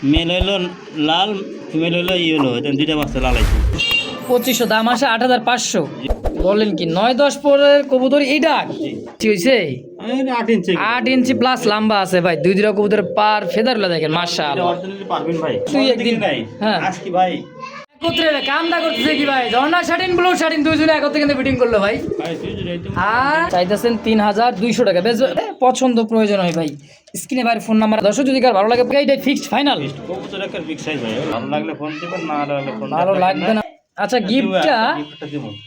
Mail হইলো লাল, female হইলো yellow, দুইটা বাচ্চা লাল আছে। 2500 দাম আসে 8500। বলেন কি 9-10 পরের কবুতর এইটা কি হয়েছে? 8 ইঞ্চি প্লাস লম্বা আছে ভাই। দুইটা কবুতরের পার ফেদার গুলো দেখেন মাশাআল্লাহ। পারবেন ভাই তুই একদিন হ্যাঁ আজকে ভাই একত্রে কামদা করতেছে কি ভাই? ঝর্ণা শাটিন ব্লু শাটিন দুইজনে একত্রে কিন্তু ফিটিং করলো ভাই। আর চাইতেছেন 3200 টাকা। বেশ পছন্দ প্রয়োজন হয় ভাই। স্ক্রিনে ভাই ফোন নাম্বার দর্শক যদি কার ভালো লাগে এইটাই ফিক্সড ফাইনাল। কবুতর একটা বিগ সাইজ ভাই, ভালো লাগলে ফোন দিবেন, না লাগলে ফোন ভালো লাগবে না। আচ্ছা গিফটটা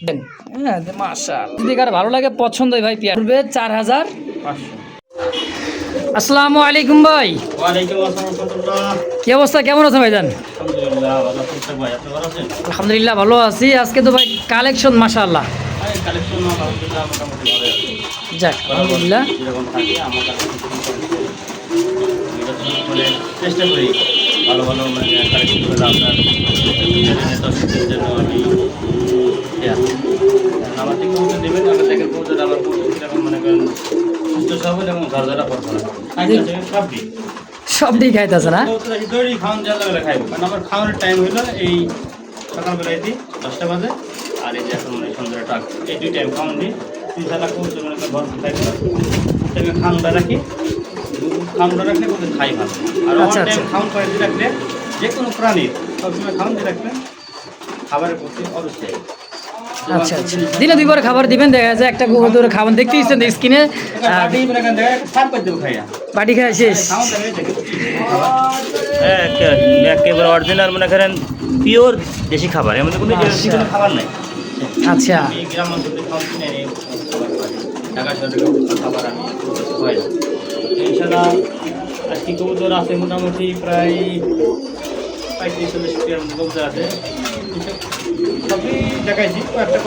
দেন। হ্যাঁ মাশাআল্লাহ। যদি কার ভালো লাগে পছন্দ হয় ভাই পিয়া পড়বে 4500। আসসালামু আলাইকুম ভাই। ওয়ালাইকুম আসসালাম। কি অবস্থা, কেমন আছেন ভাইজান? আলহামদুলিল্লাহ ভালো আছি ভাই, আপনি ভালো আছেন? আলহামদুলিল্লাহ ভালো আছি। আজকে তো ভাই কালেকশন মাশাআল্লাহ। ভাই কালেকশন আলহামদুলিল্লাহ মোটামুটি ভালো আছে। যাক আলহামদুলিল্লাহ। যেরকম থাকে আমার কাছে চেষ্টা করি ভালো ভালো মানে কালেকশন করে আপনার দর্শকদের জন্য আমি আমার থেকে কবুতর দেবেন, আমার থেকে কবুতর আমার কবুতর মনে করেন সুস্থ সবল এবং ঝরঝরা পড়বে না। সবটি সবটি খাইতেছে না? দৈরি খাওয়ান জায়গাবেলা খাইবো, কারণ আমার খাওয়ানোর টাইম হলো এই সকালবেলায় দিই 10টা বাজে, আর এই যে এখন মানে সন্ধ্যাটা টাক, এই দুই টাইম খাওয়ান দিই। 3 কবুতর মনে করেন ভরপুর খাইবো, টাইমে খাওয়ানটা রাখি, খাওয়ানটা রাখলে কবুতর খাই ভালো। আর আচ্ছা টাইম খাওয়ান করে দিয়ে রাখলে যে কোনো প্রাণীর সবসময় খাওয়ান দিয়ে রাখলে খাবারের প্রতি অবশ্যই। আচ্ছা আচ্ছা, দিনে দুইবার খাবার দিবেন। দেখা যায় একটা কবুতর খাবার দেখতে ইচ্ছেন স্কিনে বাটি খায় শেষ। একেবারে অরিজিনাল মনে করেন পিওর দেশি খাবার, এর মধ্যে কোনো কোনো খাবার নাই। আচ্ছা গ্রাম অঞ্চলে খাওয়া কিনে নিয়ে ঢাকা শহরে খাবার আমি খাওয়াই। এছাড়া আজকে কবুতর আছে মোটামুটি প্রায় 35-40 মতো কবুতর আছে। সবই দেখাইছি, কয়েকটা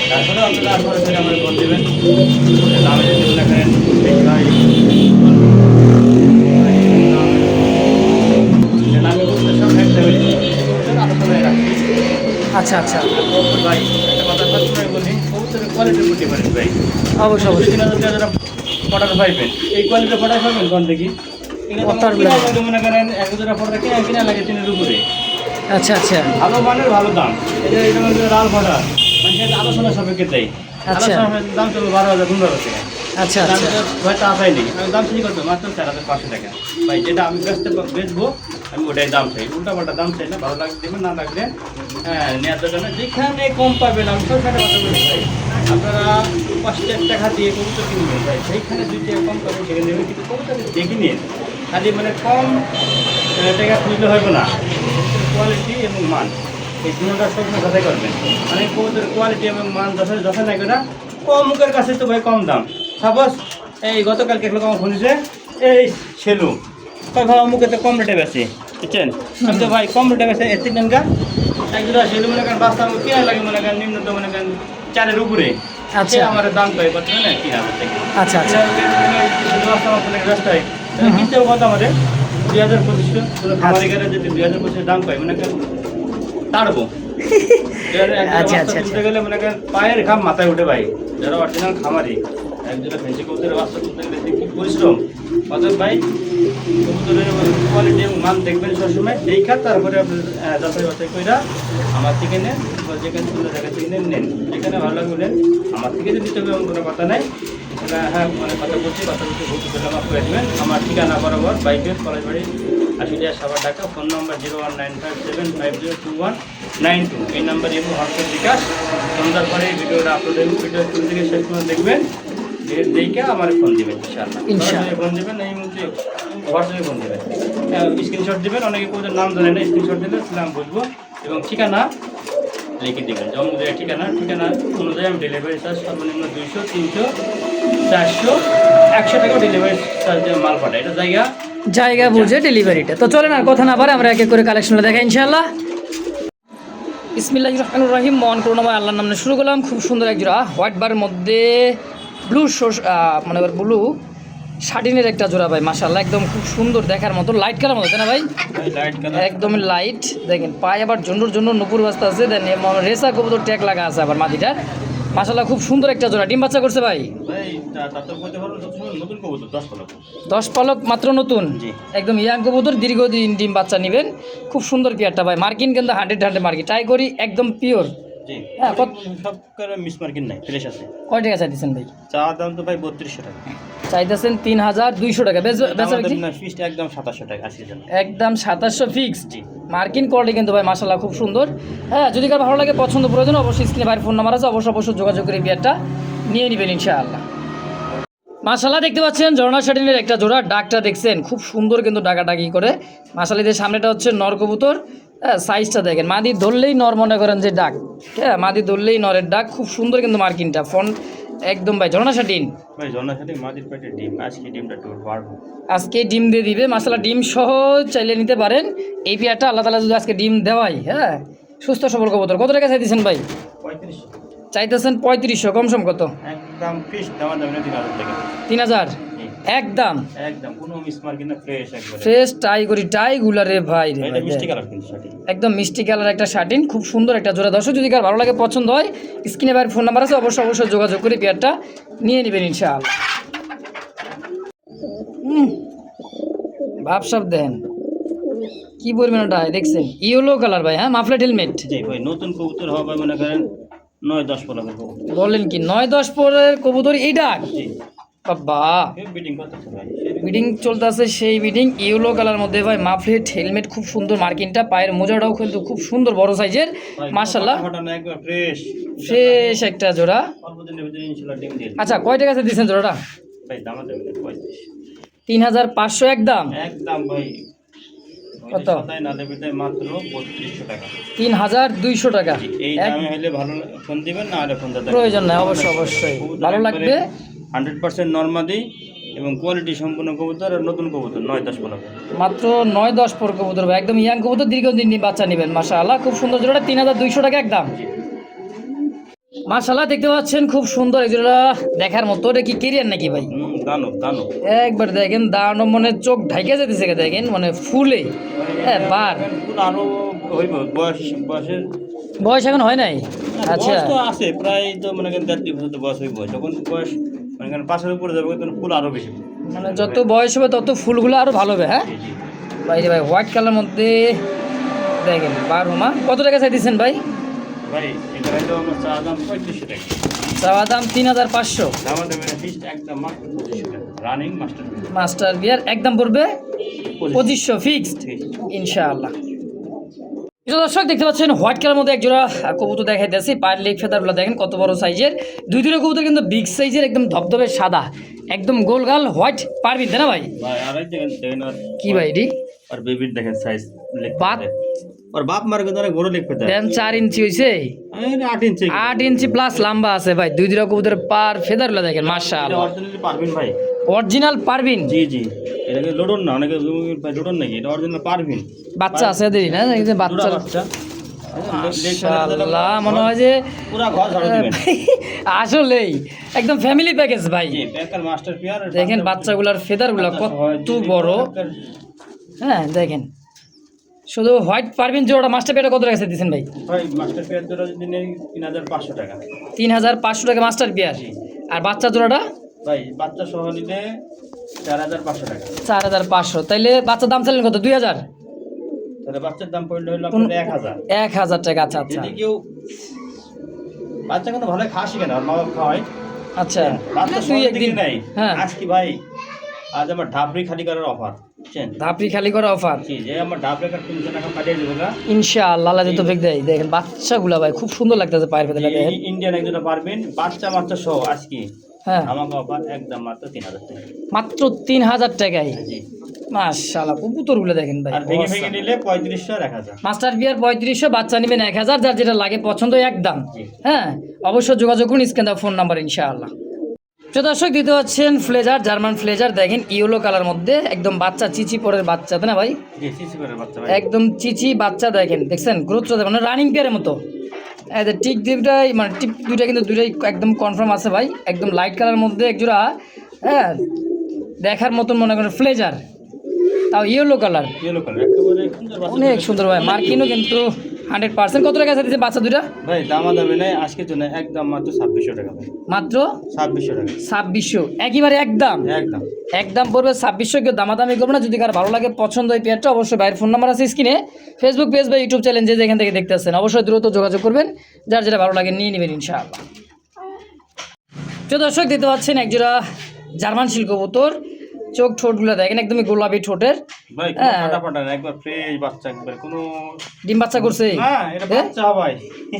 তারপরে আপনারা আসলে থেকে আমার ফোন দেবেন, দামে যদি দেখেন আচ্ছা আচ্ছা ভাই একটা কথা সবসময় বলি, কবুতরের কোয়ালিটির উপর ডিফারেন্স ভাই। অবশ্যই অবশ্যই। যারা পটার পাইবেন এই কোয়ালিটির পটার পাইবেন কোন থেকে? মনে করেন 1,000 পটা কিনা লাগে 3-এর উপরে। আচ্ছা আচ্ছা ভালো মানের ভালো দাম। এটা মধ্যে লাল পটা মানে আলোচনা সাপেক্ষে দেয়। আচ্ছা দাম চলবে 12,000-15,000 টাকা। আচ্ছা আচ্ছা হয়তো আসাই নেই, আমি দাম ঠিক করতে মাত্র 4,500 টাকা। ভাই যেটা আমি বেচবো আমি ওটাই দাম চাই, উল্টা পাল্টা দাম চাই না। ভালো লাগলে দেবেন, না লাগলে নেওয়ার দরকার না। যেখানে কম পাবেন আমি সবখানে কথা বলি ভাই, আপনারা 5 টাকা দিয়ে কবুতর কিনবেন ভাই, সেইখানে 2 টাকা কম পাবেন সেখানে দেবেন, কিন্তু কবুতর দেখে নিন। খালি মানে কম টাকা খুঁজলে হবে না, কোয়ালিটি এবং মান এই দুটোটা সবসময় যাচাই করবেন। মানে কবুতরের কোয়ালিটি এবং মান যথা নাই না, কম মুখের কাছে তো ভাই কম দাম। সাপোজ এই গতকালকে একটা আমার ফোন দিয়েছে, এই সেলু ভাই ভাই মুখে তো কম রেটে বেছে, বুঝছেন? আমি তো ভাই কম রেটে বেছে এর থেকে একজোড়া সেলু মনে করেন বাস্তা আমার কেনা লাগে মনে করেন নিম্নত মনে করেন 4-এর উপরে। আচ্ছা আমার দাম পাই করতে না 3,000 টাকা। আচ্ছা আচ্ছা আমার ফোনের রাস্তা হয় কিনতেও কত আমাদের 2,025 খামারি গাড়ি যদি 2,025 দাম পাই মনে করেন তাড়বো। আচ্ছা আচ্ছা তুলতে গেলে মনে করেন পায়ের ঘাম মাথায় উঠে ভাই, যারা অরিজিনাল খামারি একজোড়া ফেন্সি কবুতরের বাচ্চা তুলতে গেলে কি পরিশ্রম। অতএব ভাই কবুতরের কোয়ালিটি এবং মান দেখবেন সবসময়, দেখা তারপরে আপনার যাচাই বাছাই করে আমার থেকে নেন, যেখানে সুন্দর জায়গা থেকে নেন, যেখানে ভালো লাগবে নেন। আমার থেকে যদি নিতে হবে এমন কোনো কথা নাই। হ্যাঁ মানে কথা বলছি ভুল পেলাম করে দেবেন। আমার ঠিকানা বরাবর বাইকের কলেজ বাড়ি 80 সাবার ঢাকা। ফোন নম্বর 01957522192। এই নাম্বার এবং হোয়াটসঅ্যাপ বিকাশ। সন্ধ্যার পরে ভিডিওটা আপলোড হবে, ভিডিও শুরু থেকে শেষ পর্যন্ত দেখবেন, দেখে আমার ফোন দেবেন ইনশাআল্লাহ। ফোন দেবেন এই মুহূর্তে হোয়াটসঅ্যাপে ফোন দেবেন, স্ক্রিনশট দেবেন। অনেকে কোথাও নাম জানেন না, স্ক্রিনশট দিলে নাম বুঝবো এবং ঠিকানা লিখে দেবেন। জন্ম জায়গায় ঠিকানা অনুযায়ী আমি ডেলিভারি চার্জ সর্বনিম্ন 200, 300, 400, 100 টাকা ডেলিভারি চার্জ মাল পাঠায়। এটা জায়গা বুঝে ডেলিভারিটা। তো চলেন আর কথা না পারে আমরা এক এক করে কালেকশনটা দেখাই ইনশাআল্লাহ। বিসমিল্লাহির রহমানির রহিম। মন করুণাময় আল্লাহর নামে শুরু করলাম। খুব সুন্দর এক জোড়া হোয়াইট বারের মধ্যে ব্লু মানে ব্লু শার্টিনের একটা জোড়া ভাই মাশাআল্লাহ, একদম খুব সুন্দর দেখার মতো, লাইট কালার মতো তাই না ভাই? একদম লাইট। দেখেন পায়ে আবার জন্ডুর জন্য নুপুর বাস্তা আছে, দেন রেসা কবুতর ট্যাগ লাগা আছে আবার মাটিটার। মাশাআল্লাহ খুব সুন্দর একটা জোড়া, ডিম বাচ্চা করছে ভাই? ভাই তা তো বলতে পারবো নতুন কবুতর 10 পলক। 10 পালক মাত্র নতুন, জি। একদম ইয়াং কবুতর, দীর্ঘদিন ডিম বাচ্চা নেবেন। খুব সুন্দর পেয়ারটা ভাই, মার্কিন কিন্তু 100 মার্কিন, ট্রাই করি একদম পিওর। জি হ্যাঁ, সব করে মিস মার্কিন নাই, ফ্রেশ আছে। কয় টাকা চাইতেছেন ভাই? চা দাম তো ভাই 3200 টাকা, চাইতেছেন 3200 টাকা, বেচা বিক্রি না ফিক্সড একদম 2700 টাকা আজকের জন্য। একদম 2700 ফিক্সড। জি। মার্কিন কোয়ালিটি কিন্তু ভাই মাশাআল্লাহ খুব সুন্দর। হ্যাঁ, যদি কার ভালো লাগে, পছন্দ প্রয়োজন, অবশ্যই স্ক্রিনে ভাইয়ের ফোন নাম্বার আছে, অবশ্যই যোগাযোগ করে বিয়ারটা নিয়ে নেবেন ইনশাআল্লাহ। মাশাআল্লাহ দেখতে পাচ্ছেন ঝর্ণা শাটিনের একটা জোড়া, ডাকটা দেখছেন খুব সুন্দর কিন্তু ডাকাডাকি করে। মাশাআল্লাহ এদের সামনেটা হচ্ছে নর কবুতর, হ্যাঁ সাইজটা দেখেন, মাদি ধরলেই নর মনে করেন যে ডাক, হ্যাঁ মাদি ধরলেই নরের ডাক, খুব সুন্দর কিন্তু মার্কিনটা ফোন একদম ভাই ঝর্ণা শাটিন। ভাই জন্নার সাথে মাটির পেটে ডিম, আজকে ডিমটা একটু বাড়বো। আজকে ডিম দিয়ে দিবে মাশাআল্লাহ, ডিম সহ চাইলে নিতে পারেন এই পেয়ারটা, আল্লাহ তাআলা যদি আজকে ডিম দেওয়াই, হ্যাঁ সুস্থ সবল কবুতর। কত টাকা চাইতেছেন ভাই? 3500 চাইতেছেন 3500, কম সম কত? একদম ফিক্সড দাম দাম 3000 টাকা। 3000 একদম, একদম কোনো মিস মার্কিন না, ফ্রেশ একবারে। ফ্রেশ টাই করি, টাই গুলা রে ভাই রে এটা ভাই, মিষ্টি কালার কিন্তু শাটি। একদম মিষ্টি কালার একটা শার্টিন, খুব সুন্দর একটা জোড়া। দর্শক যদি কার ভালো লাগে, পছন্দ হয়, স্ক্রিনে বাইরের ফোন নাম্বার আছে, অবশ্যই যোগাযোগ করে পেয়ারটা নিয়ে নেবেন ইনশাআল্লাহ। ভাবসাব দেন কি বলবেন ওটা, দেখছেন ইয়েলো কালার ভাই, হ্যাঁ মাফলেট হেলমেট। জি ভাই নতুন কবুতর হবে মনে করেন 9-10 পলকের কবুতর। বলেন কি 9-10 পরের কবুতর এই ডাক? জি বাবা বিডিং করতেছে ভাই, বিডিং চলতেছে, সেই বিডিং ইয়েলো কালার মধ্যে ভাই, মাফলেট হেলমেট, খুব সুন্দর মার্কিনটা, পায়ের মোজাটাও কিন্তু খুব সুন্দর বড় সাইজের মাশাআল্লাহ, ফাটানো একবার ফ্রেশ ফ্রেশ একটা জোড়া। অল্প দিনের ভিতরে ইনশাআল্লাহ ডিম দিয়ে দিবে। আচ্ছা কয় টাকা দিচ্ছেন জোড়াটা? ভাই দাম দেবেন 3500। 3500 একদম? একদম ভাই কত? তাই না দেবে মাত্র 3200 টাকা। 3200 টাকা। এই দামে হলে ভালো ফোন দিবেন, না হলে ফোন দিতে প্রয়োজন নাই, অবশ্যই ভালো লাগবে। 100% নরমাদি এবং কোয়ালিটি সম্পূর্ণ কবুতর, আর নতুন কবুতর 9-10 পলক। মাত্র 9-10 পর কবুতর ভাই, একদম ইয়াং কবুতর, দীর্ঘদিন বাচ্চা নেবেন মাশাআল্লাহ, খুব সুন্দর জোড়া। 3200 টাকা একদম মাশাআল্লাহ। দেখতে পাচ্ছেন খুব সুন্দর এই জোড়া, দেখার মতো। এটা কি কেরিয়ার নাকি ভাই? দানব দানব একবার দেখেন, দানব মানে চোখ ঢাইকে যেতেছে, দেখেন মানে ফুলে, হ্যাঁ বার ফুল আরো হইব, বয়সের বয়স এখন হয় নাই। আচ্ছা বয়স তো আছে প্রায়, তো মনে করেন 3 বছর তো বয়স হইব, যখন বয়স মনে করেন 5-এর উপরে যাবে তখন ফুল আরো বেশি। মানে যত বয়স হবে তত ফুলগুলো আরো ভালো হবে। হ্যাঁ জি জি ভাই ভাই হোয়াইট কালার মধ্যে দেখেন, বারোমা। কত টাকা চাইতেছেন ভাই? ভাই এখানে তো আমার চা দাম 3500 টাকা, চাওয়া দাম 3500, দাম দেবে ফিক্সড একদম মাত্র 2500 টাকা। রানিং মাস্টার মাস্টার বিয়ার একদম পড়বে 2500 ফিক্সড ইনশাআল্লাহ। দর্শক দেখতে পাচ্ছেন হোয়াইট কালার মধ্যে এক জোড়া কবুতর দেখাইতেছি, পায়ের লেগ ফেদারগুলো দেখেন কত বড় সাইজের, দুই কবুতর কিন্তু বিগ সাইজের, একদম ধবধবে সাদা, একদম গোল গাল হোয়াইট পারবিন না ভাই? ভাই আরেক দেখেন কি ভাই এটি? আর বেবির দেখেন সাইজ, বাত আর বাপ মার কিন্তু অনেক বড় লিখতে দেয়। দেন 4 ইঞ্চি হইছে, 8 ইঞ্চি 8 ইঞ্চি প্লাস লম্বা আছে ভাই। দুই কবুতর পার ফেদারগুলো দেখেন মাশাআল্লাহ, অরিজিনালি পারবিন ভাই, অরিজিনাল পারবিন। জি জি এটা কি লোডন না, অনেকে ভাই লোডন নাকি, এটা অরিজিনাল পারবিন। বাচ্চা আছে এদেরই না, এই যে বাচ্চা বাচ্চা মাশাআল্লাহ, মনে হয় যে পুরো ঘর ঝাড়ু দিবেন। আসলেই একদম ফ্যামিলি প্যাকেজ ভাই। জি প্যাকার মাস্টার পিয়ার দেখেন বাচ্চাগুলার ফেদারগুলো কত বড়, হ্যাঁ দেখেন। শুধু হোয়াইট পারবিন জোড়াটা মাস্টার পেয়ারটা কত টাকা দিচ্ছেন ভাই? ভাই মাস্টার পিয়ার জোড়া যদি নেই 3500 টাকা। 3500 টাকা মাস্টার পেয়ার। আর বাচ্চা জোড়াটা ভাই বাচ্চা সহ নিলে 4500 টাকা। 4500, তাইলে বাচ্চার দাম চাইলেন কত? 2000? তাহলে বাচ্চার দাম পড়লে হলো আপনার 1000। 1000 টাকা। আচ্ছা আচ্ছা যদি কেউ বাচ্চা কিন্তু ভালো খাসি কেন, আর মা বাবা খাওয়ায়। আচ্ছা, বাচ্চা তুই সহ একদিন নাই। হ্যাঁ আজকে ভাই আজ আমার ঢাবরি খালি করার অফার, বুঝছেন? ধাপড়ি খালি করা অফার জি যে আমার ঢাবরি কার 300 টাকা কাটিয়ে দেবো গা। ইনশাআল্লাহ, আল্লাহ যত বেগ দেয়। দেখেন বাচ্চাগুলা ভাই খুব সুন্দর লাগতেছে, পায়ের ফেদার দেখেন। ইন্ডিয়ান একজন পারবেন বাচ্চা সহ আজকে হ্যাঁ আমাকে অফার একদম মাত্র 3000 টাকা। মাত্র 3000 টাকায় জি মাশাআল্লাহ, কবুতরগুলো দেখেন ভাই। আর ভেঙে ভেঙে নিলে 3500 আর 1000। মাস্টার বিয়ার 3500, বাচ্চা নেবেন 1000, যার যেটা লাগে পছন্দ একদম। জি। হ্যাঁ অবশ্যই যোগাযোগ করুন, স্ক্রিনে দেওয়া ফোন নাম্বার ইনশাআল্লাহ। তো দর্শক দিতে পাচ্ছেন ফ্লেজার, জার্মান ফ্লেজার, দেখেন ইয়েলো কালার মধ্যে, একদম বাচ্চা চিচি পরের বাচ্চা, তাই না ভাই? জি সিসি করে বাচ্চা ভাই, একদম চিচি বাচ্চা দেখেন, দেখছেন গ্রোথটা দেখেন, রানিং পেয়ারের মতো। টিক দুইটাই মানে টিপ দুইটা কিন্তু দুইটাই একদম কনফার্ম আছে ভাই, একদম লাইট কালার মধ্যে একজোড়া, হ্যাঁ দেখার মতন মনে করেন ফ্লেজার, তাও ইয়েলো কালার, ইয়েলো কালার একেবারে সুন্দর বাচ্চা। অনেক সুন্দর ভাই। মার্কিনও কিন্তু 100%। কত টাকা চাইতেছে বাচ্চা দুইটা? ভাই দামা দামে নাই আজকের জন্য একদম মাত্র 2600 টাকা ভাই। মাত্র 2600 টাকা 2600, একেবারে একদম একদম। একদম পড়বে 2600। কেউ দামাদামি করবে না। যদি কার ভালো লাগে পছন্দ হয় পেয়ারটা, অবশ্যই ভাইয়ের ফোন নাম্বার আছে স্ক্রিনে, ফেসবুক পেজ বা ইউটিউব চ্যানেল যে যেখান থেকে দেখতে আসছেন অবশ্যই দ্রুত যোগাযোগ করবেন, যার যেটা ভালো লাগে নিয়ে নেবেন ইনশাআল্লাহ। তো দর্শক দেখতে পাচ্ছেন একজোড়া জার্মান শিল কবুতর, চোখ ঠোঁটগুলো দেখেন একদমই গোলাপি ঠোঁটের। ভাই কোনো ফাটা না, একবার ফ্রেশ বাচ্চা, একবার কোনো ডিম বাচ্চা করছে? না, এটা বাচ্চা ভাই।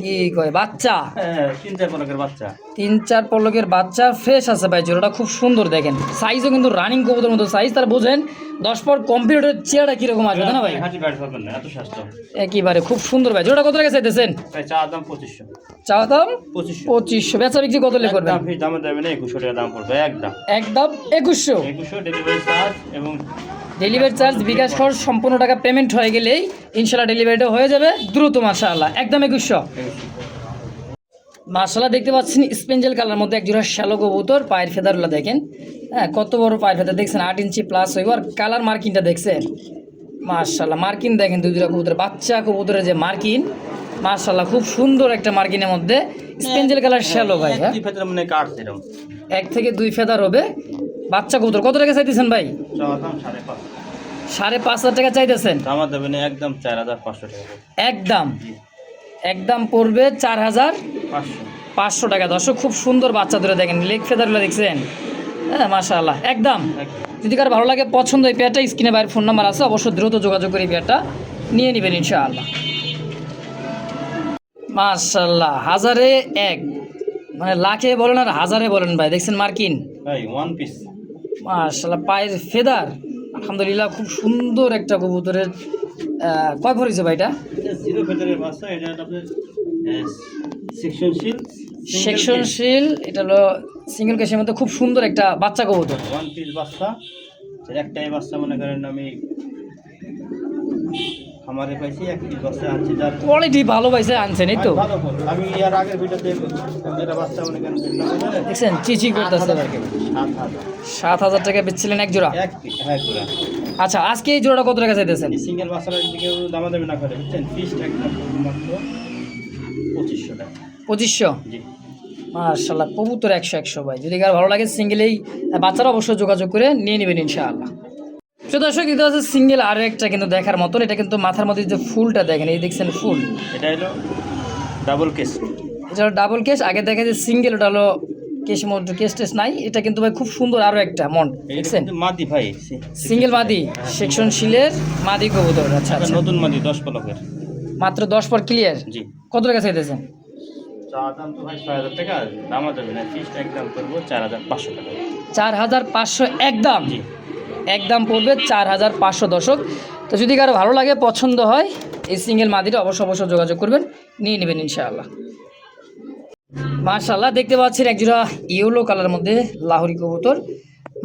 কি কয় বাচ্চা? হ্যাঁ, 3-4 পলকের বাচ্চা। 3-4 পলকের বাচ্চা, ফ্রেশ আছে ভাই। জোড়াটা খুব সুন্দর দেখেন, সাইজও কিন্তু রানিং কবুতরের মতো সাইজ। তার বোঝেন 10 পর কম্পিউটারের চেয়ারটা কিরকম আসবে, তাই না ভাই? হাঁটি বাইরে পাবেন না, এত স্বাস্থ্য একেবারে খুব সুন্দর ভাই। জোড়া কত টাকা চাইতেছেন? ভাই চা দাম 2500। চা দাম 2500। 2500, বেচা বিক্রি কত লে করবেন? দাম ফিস দামে দেবেন 2100 টাকা দাম পড়বে একদম। একদম 2100। 2100 ডেলিভারি চার্জ এবং ডেলিভারি চার্জ বিকাশ খরচ সম্পূর্ণ টাকা পেমেন্ট হয়ে গেলেই ইনশাল্লাহ ডেলিভারিটা হয়ে যাবে দ্রুত। মাশাআল্লাহ একদম 2100। মাশাআল্লাহ দেখতে পাচ্ছেন স্পেঞ্জেল কালার মধ্যে একজোড়া শ্যালো কবুতর, পায়ের ফেদারগুলো দেখেন। হ্যাঁ, কত বড় পায়ের ফেদার দেখছেন, 8 ইঞ্চি প্লাস হইব। আর কালার মার্কিনটা দেখছেন, মাশাআল্লাহ মার্কিন দেখেন দুই দুটা কবুতর, বাচ্চা কবুতরের যে মার্কিন, মাশাআল্লাহ খুব সুন্দর একটা মার্কিনের মধ্যে স্পেঞ্জেল কালার শ্যালো ভাই। হ্যাঁ, কি ফেদার মানে কাট দিলাম 1 থেকে 2 ফেদার হবে বাচ্চা কবুতর। কত টাকা চাইতেছেন ভাই? চা দাম 5.5। 5,500 টাকা চাইতেছেন? দাম দেবেন একদম 4500 টাকা। একদম একদম পড়বে 4500 টাকা। দর্শক খুব সুন্দর বাচ্চা ধরে দেখেন, লেগ ফেদারগুলো দেখছেন। হ্যাঁ মাশাআল্লাহ একদম। যদি কার ভালো লাগে পছন্দ এই পেয়ারটা, স্ক্রিনে বাইরের ফোন নাম্বার আছে, অবশ্যই দ্রুত যোগাযোগ করে এই পেয়ারটা নিয়ে নেবেন ইনশাআল্লাহ। মাশাআল্লাহ 1001, মানে লাখে বলেন আর হাজারে বলেন ভাই, দেখছেন মার্কিন ভাই ওয়ান পিস। মাশাআল্লাহ পায়ের ফেদার আলহামদুলিল্লাহ খুব সুন্দর একটা কবুতরের। কয় ভরেছে ভাই এটা? এটা জিরো ফেদারের বাচ্চা, এটা আপনাদের সেকশন শিল, এটা হলো সিঙ্গেল কেসের মধ্যে খুব সুন্দর একটা বাচ্চা কবুতর। ওয়ান পিস বাচ্চা, একটাই বাচ্চা মনে করেন আমি খামারে পাইছি, এক পিস বাচ্চা আনছি, যার কোয়ালিটি ভালো পাইছে আনছেন এই তো। ভালো করে আমি এর আগের ভিডিওতে যেটা বাচ্চা মনে করেন দেখছেন চিচি করতেছে। 7,000 টাকা বেচছিলেন এক জোড়া? এক পিস, হ্যাঁ জোড়া। আচ্ছা আজকে এই জোড়াটা কত টাকা চাইতেছেন? সিঙ্গেল বাচ্চাটার দিকে দামাদামি না করে বুঝছেন, পিসটা একদম মাত্র 2500 টাকা। 2500? জি। মাশাআল্লাহ কবুতর 100 ভাই। যদি কার ভালো লাগে সিঙ্গেল এই বাচ্চারা অবশ্যই যোগাযোগ করে নিয়ে নেবেন ইনশাআল্লাহ। তো দর্শক এটা হচ্ছে সিঙ্গেল, আরও একটা কিন্তু দেখার মতন। এটা কিন্তু মাথার মধ্যে যে ফুলটা দেখেন, এই দেখছেন ফুল, এটা হলো ডাবল কেস। এটা হলো ডাবল কেস। আগে দেখা যায় সিঙ্গেল, ওটা হলো কেসের মধ্যে কেস টেস নাই। এটা কিন্তু ভাই খুব সুন্দর, আরও একটা মন দেখছেন, মাদি ভাই, সিঙ্গেল মাদি, সেকশন শিলের মাদি কবুতর। আচ্ছা আচ্ছা, নতুন মাদি 10 পলকের, মাত্র 10 পর ক্লিয়ার। জি। কত টাকা চাইতেছেন? চা দাম তো ভাই 6000 টাকা, দামা দেবে না, পিসটা একদম করবো 4500 টাকা। 4500 একদম? জি। একদম পড়বে 4500 দর্শক। তো যদি কারো ভালো লাগে পছন্দ হয় এই সিঙ্গেল মাদিটা অবশ্যই যোগাযোগ করবেন, নিয়ে নেবেন ইনশাআল্লাহ। মাশাআল্লাহ দেখতে পাচ্ছেন একজোড়া ইয়েলো কালারের মধ্যে লাহোরি কবুতর,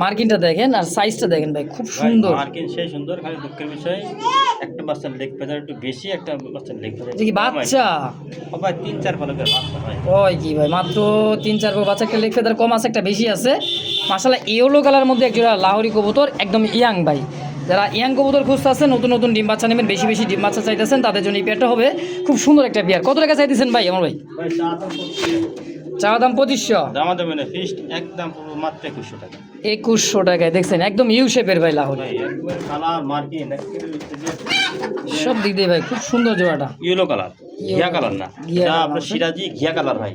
মার্কিনটা দেখেন আর সাইজটা দেখেন ভাই, খুব সুন্দর মার্কিন সেই সুন্দর। খালি দুঃখের বিষয় একটা বাচ্চার লেগ ফেদার একটু বেশি, একটা বাচ্চার লেগ ফেদার কি বাচ্চা ভাই 3-4 পলকের বাচ্চা ভাই। ওই কি ভাই, মাত্র 3-4 বাচ্চা, একটা লেগ ফেদার কম আছে, একটা বেশি আছে। মাশাআল্লাহ ইয়েলো কালারের মধ্যে একজোড়া লাহোরি কবুতর, একদম ইয়াং ভাই। যারা ইয়াং কবুতর খুঁজতেছেন, নতুন নতুন ডিম বাচ্চা নেবেন, বেশি বেশি ডিম বাচ্চা চাইতেছেন, তাদের জন্য এই পেয়ারটা হবে খুব সুন্দর একটা পেয়ার। কত টাকা চাইতেছেন ভাই আমার ভাই? চা দাম 2500? দামা দেবে না, ফিস্ট একদম মাত্র 2100 টাকা। 2100 টাকায় দেখছেন, একদম ইউ শেপের ভাই লাহোরি, ভাই একবার কালার মার্কিন সব দিক দিয়ে ভাই খুব সুন্দর জোড়াটা। ইয়েলো কালার, ঘিয়া কালার না, ঘিয়া এটা কালার আপনার আছে। সিরাজি ঘিয়া কালার ভাই।